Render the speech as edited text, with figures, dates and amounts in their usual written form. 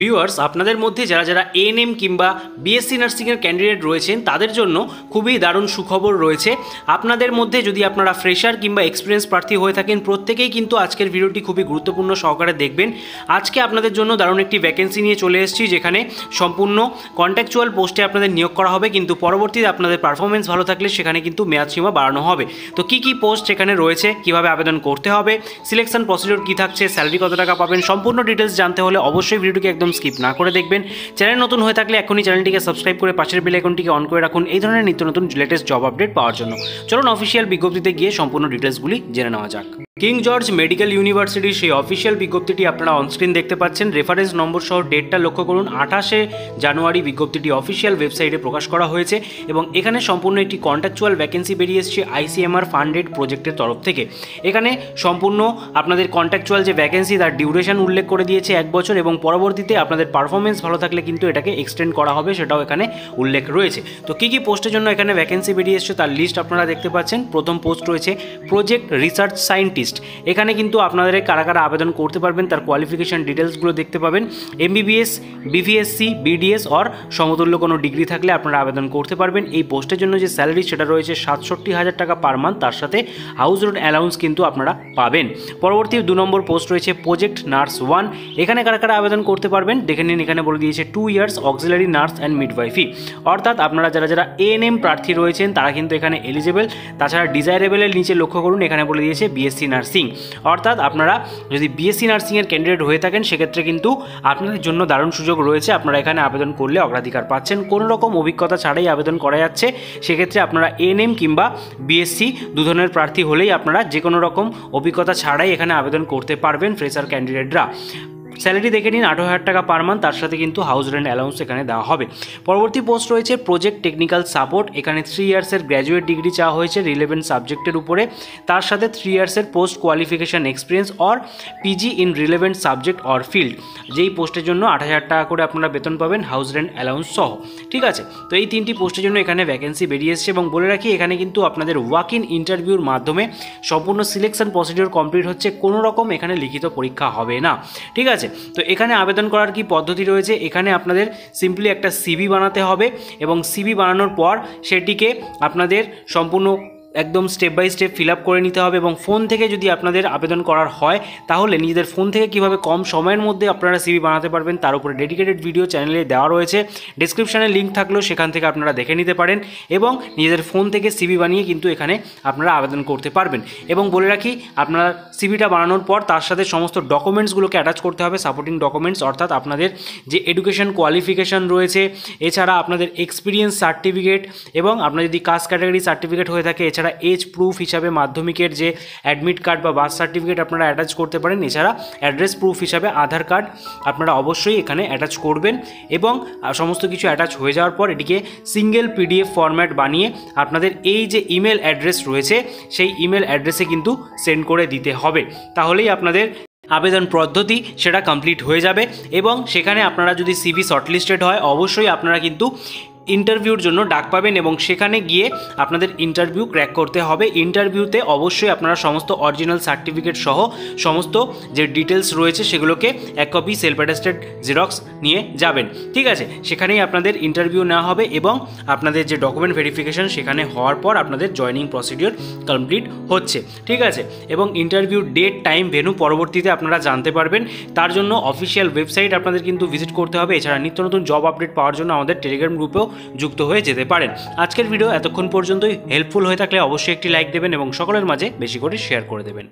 Viewers, আপনাদের মধ্যে যারা যারা এএনএম কিংবা বিএসসি নার্সিংয়ের ক্যান্ডিডেট রয়েছেন তাদের জন্য খুবই দারুণ সুখবর রয়েছে। আপনাদের মধ্যে যদি আপনারা ফ্রেশার কিংবা এক্সপিরিয়েন্স প্রার্থী হয়ে থাকেন, প্রত্যেকেই কিন্তু আজকের ভিডিওটি খুবই গুরুত্বপূর্ণ সহকারে দেখবেন। আজকে আপনাদের জন্য দারুণ একটি ভ্যাকেন্সি নিয়ে চলে এসেছি, যেখানে সম্পূর্ণ কন্ট্রাকচুয়াল পোস্টে আপনাদের নিয়োগ করা হবে, কিন্তু পরবর্তীতে আপনাদের পারফরমেন্স ভালো থাকলে সেখানে কিন্তু মেয়াদসীমা বাড়ানো হবে। তো কী কী পোস্ট সেখানে রয়েছে, কিভাবে আবেদন করতে হবে, সিলেকশন প্রসিডিওর কী থাকছে, স্যালারি কত টাকা পাবেন, সম্পূর্ণ ডিটেলস জানতে হলে অবশ্যই ভিডিওটিকে একদম স্কিপ না করে দেখবেন। চ্যানেল নতুন হয়ে থাকলে এখনই চ্যানেলটিকে সাবস্ক্রাইব করে পাশের বেল আইকনটিকে অন করে রাখুন এই ধরনের নিত্য নতুন লেটেস্ট জব আপডেট পাওয়ার জন্য। চলুন অফিসিয়াল বিজ্ঞপ্তিতে গিয়ে সম্পূর্ণ ডিটেলসগুলি জেনে নেওয়া যাক। কিং জর্জ মেডিকেল ইউনিভার্সিটির সেই অফিসিয়াল বিজ্ঞপ্তিটি আপনারা অনস্ক্রিন দেখতে পাচ্ছেন। রেফারেন্স নম্বর সহ ডেটটা লক্ষ্য করুন, 28শে জানুয়ারি বিজ্ঞপ্তিটি অফিসিয়াল ওয়েবসাইটে প্রকাশ করা হয়েছে এবং এখানে সম্পূর্ণ একটি কন্ট্রাকচুয়াল ভ্যাকেন্সি বেরিয়ে এসেছে আইসিএমআর ফান্ডেড প্রজেক্টের তরফ থেকে। এখানে সম্পূর্ণ আপনাদের কন্ট্রাকচুয়াল যে ভ্যাকেন্সি তার ডিউরেশন উল্লেখ করে দিয়েছে 1 বছর, এবং পরবর্তীতে আপনাদের পারফরমেন্স ভালো থাকলে কিন্তু এটাকে এক্সটেন্ড করা হবে, সেটাও এখানে উল্লেখ রয়েছে। তো কী কী পোস্টের জন্য এখানে ভ্যাকেন্সি বেরিয়ে এসেছে তার লিস্ট আপনারা দেখতে পাচ্ছেন। প্রথম পোস্ট রয়েছে প্রজেক্ট রিসার্চ সায়েন্টিস্ট। এখানে কিন্তু আপনাদের কারা কারা আবেদন করতে পারবেন তার কোয়ালিফিকেশন ডিটেলসগুলো দেখতে পাবেন। এমবিবিএস, বিভিএসসি, বিডিএস অর সমতুল্য কোনো ডিগ্রি থাকলে আপনারা আবেদন করতে পারবেন। এই পোস্টের জন্য যে স্যালারি সেটা রয়েছে 67,000 টাকা পার মান্থ, তার সাথে হাউস রেন্ট অ্যালাউন্স কিন্তু আপনারা পাবেন। পরবর্তী 2 নম্বর পোস্ট রয়েছে প্রজেক্ট নার্স 1। এখানে কারা কারা আবেদন করতে পারবেন দেখে নিন। এখানে বলে দিয়েছে 2 ইয়ার্স অক্সিলারি নার্স অ্যান্ড মিডওয়াইফি, অর্থাৎ আপনারা যারা যারা এএনএম প্রার্থী রয়েছেন তারা কিন্তু এখানে এলিজেবল। তাছাড়া ডিজায়ারেবলের নিচে লক্ষ্য করুন, এখানে বলে দিয়েছে বিএসসি নার্সিং, অর্থাৎ আপনারা যদি বিএসসি নার্সিংয়ের ক্যান্ডিডেট হয়ে থাকেন সেক্ষেত্রে কিন্তু আপনাদের জন্য দারুণ সুযোগ রয়েছে। আপনারা এখানে আবেদন করলে অগ্রাধিকার পাচ্ছেন, কোনো রকম অভিজ্ঞতা ছাড়াই আবেদন করা যাচ্ছে। সেক্ষেত্রে আপনারা এএনএম কিংবা বিএসসি দু ধরনের প্রার্থী হলেই আপনারা যে কোনো রকম অভিজ্ঞতা ছাড়াই এখানে আবেদন করতে পারবেন ফ্রেশার ক্যান্ডিডেটরা। স্যালারি দেখে নিন 18,000 টাকা পার মান্থ, তার সাথে কিন্তু হাউস রেন্ট অ্যালাউন্স এখানে দেওয়া হবে। পরবর্তী পোস্ট রয়েছে প্রজেক্ট টেকনিক্যাল সাপোর্ট। এখানে 3 ইয়ার্সের গ্র্যাজুয়েট ডিগ্রি চাওয়া হয়েছে রিলেভেন্ট সাবজেক্টের উপরে, তার সাথে 3 ইয়ার্সের post qualification experience or PG in relevant subject or field. যেই পোস্টের জন্য 8,000 টাকা করে আপনারা বেতন পাবেন হাউস রেন্ট অ্যালাউন্স সহ। ঠিক আছে, তো এই 3টি পোস্টের জন্য এখানে ভ্যাকেন্সি বেরিয়ে এসেছে এবং বলে রাখি এখানে কিন্তু আপনাদের ওয়াক ইন ইন্টারভিউর মাধ্যমে সম্পূর্ণ সিলেকশন প্রসিডিওর কমপ্লিট হচ্ছে, কোনো রকম এখানে লিখিত পরীক্ষা হবে না। ঠিক আছে, তো এখানে আবেদন করার কি পদ্ধতি রয়েছে, এখানে আপনাদের সিম্পলি একটা সিভি বানাতে হবে এবং সিভি বানানোর পর সেটিকে আপনাদের সম্পূর্ণ একদম step by step fill up করে নিতে হবে। এবং ফোন থেকে যদি আপনাদের আবেদন করার হয় তাহলে নিজেদের ফোন থেকে কীভাবে কম সময়ের মধ্যে আপনারা সিভি বানাতে পারবেন তার উপরে ডেডিকেটেড ভিডিও চ্যানেলে দেওয়া রয়েছে, ডিসক্রিপশানে লিঙ্ক থাকলেও সেখান থেকে আপনারা দেখে নিতে পারেন এবং নিজেদের ফোন থেকে সিভি বানিয়ে কিন্তু এখানে আপনারা আবেদন করতে পারবেন। এবং বলে রাখি আপনারা সিভিটা বানানোর পর তার সাথে সমস্ত ডকুমেন্টসগুলোকে অ্যাটাচ করতে হবে, সাপোর্টিং ডকুমেন্টস, অর্থাৎ আপনাদের যে এডুকেশন কোয়ালিফিকেশান রয়েছে, এছাড়া আপনাদের এক্সপিরিয়েন্স সার্টিফিকেট, এবং আপনার যদি কাস্ট ক্যাটাগরি সার্টিফিকেট হয়ে থাকে এছাড়া এজ প্রুফ হিসাবে মাধ্যমিকের যে অ্যাডমিট কার্ড বা বার্থ সার্টিফিকেট আপনারা অ্যাটাচ করতে পারেন। এছাড়া অ্যাড্রেস প্রুফ হিসাবে আধার কার্ড আপনারা অবশ্যই এখানে অ্যাটাচ করবেন এবং সমস্ত কিছু অ্যাটাচ হয়ে যাওয়ার পর এটিকে সিঙ্গেল পিডিএফ ফরম্যাট বানিয়ে আপনাদের এই যে ইমেল অ্যাড্রেস রয়েছে সেই ইমেল অ্যাড্রেসে কিন্তু সেন্ড করে দিতে হবে। তাহলেই আপনাদের আবেদন পদ্ধতি সেটা কমপ্লিট হয়ে যাবে এবং সেখানে আপনারা যদি সিভি শর্টলিস্টেড হয় অবশ্যই আপনারা কিন্তু ইন্টারভিউর জন্য ডাক পাবেন এবং সেখানে গিয়ে আপনাদের ইন্টারভিউ ক্র্যাক করতে হবে। ইন্টারভিউতে অবশ্যই আপনারা সমস্ত অরিজিনাল সার্টিফিকেট সহ সমস্ত যে ডিটেলস রয়েছে সেগুলোকে 1 কপি সেলফ অ্যাটেস্টেড জেরক্স নিয়ে যাবেন। ঠিক আছে, সেখানেই আপনাদের ইন্টারভিউ নেওয়া হবে এবং আপনাদের যে ডকুমেন্ট ভেরিফিকেশান সেখানে হওয়ার পর আপনাদের জয়নিং প্রসিডিওর কমপ্লিট হচ্ছে। ঠিক আছে, এবং ইন্টারভিউ ডেট, টাইম, ভেন্যু পরবর্তীতে আপনারা জানতে পারবেন। তার জন্য অফিসিয়াল ওয়েবসাইট আপনাদের কিন্তু ভিজিট করতে হবে। এছাড়া নিত্য নতুন জব আপডেট পাওয়ার জন্য আমাদের টেলিগ্রাম গ্রুপেও যুক্ত হয়ে যেতে পারেন। আজকের ভিডিও এতক্ষণ পর্যন্তই হেল্পফুল হয়ে থাকলে অবশ্যই একটি লাইক দেবেন এবং সকলের মাঝে বেশি করে শেয়ার করে দেবেন।